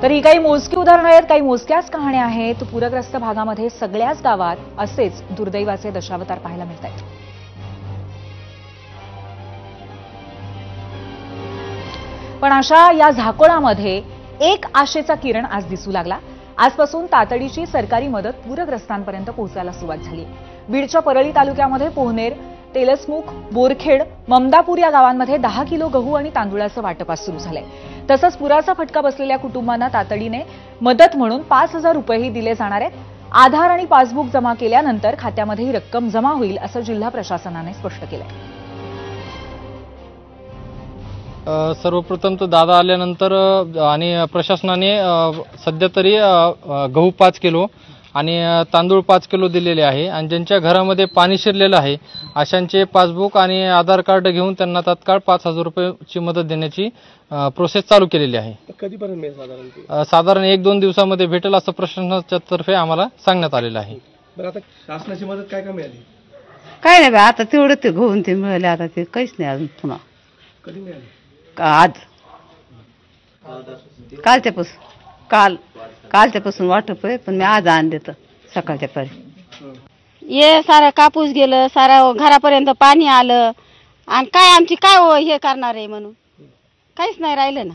तर ही काही मोजकी उदाहरणं आहेत, काही मोजक्याच कहाण्या आहेत. पूरग्रस्त भागामध्ये सगळ्याच गावात असेच दुर्दैवाचे दशावतार पाहायला मिळत आहेत. पण अशा या झाकोळामध्ये एक आशेचा किरण आज दिसू लागला. आजपासून तातडीची सरकारी मदत पूरग्रस्तांपर्यंत पोहोचायला सुरुवात झाली. बीडच्या परळी तालुक्यामध्ये पोहनेर, तेलसमुख, बोरखेड, ममदापूर या गावांमध्ये 10 किलो गहू आणि तांदूळाचं वाटप आज सुरू झालंय. तसंच पुराचा फटका बसलेल्या कुटुंबांना तातडीने मदत म्हणून 5,000 रुपयेही दिले जाणार आहेत. आधार आणि पासबुक जमा केल्यानंतर खात्यामध्ये ही रक्कम जमा होईल असं जिल्हा प्रशासनाने स्पष्ट केलंय. सर्वप्रथम तर दादा आल्यानंतर आणि प्रशासनाने सध्या तरी गहू 5 किलो आणि तांदूळ 5 किलो दिलेले आहे आणि ज्यांच्या घरामध्ये पाणी शिरलेलं आहे अशांचे पासबुक आणि आधार कार्ड घेऊन त्यांना तात्काळ 5,000 रुपयाची मदत देण्याची प्रोसेस चालू केलेली आहे. कधीपर्यंत मिळेल? साधारण 1-2 दिवसामध्ये भेटेल असं प्रशासनाच्या तर्फे आम्हाला सांगण्यात आलेलं आहे. बरं, आता शासनाची मदत काय काय मिळाली? काय नाही बा, आता तेवढं ते घेऊन ते मिळाले, आता ते काहीच नाही अजून. पुन्हा कधी मिळाली? आज कालच्यापासून वाटप आहे, पण मी आज आणले तर सकाळच्या परी. ये सारं कापूस गेलं, सारं घरापर्यंत पाणी आलं आणि काय आमची काय हे करणार आहे म्हणून काहीच नाही राहिलं ना.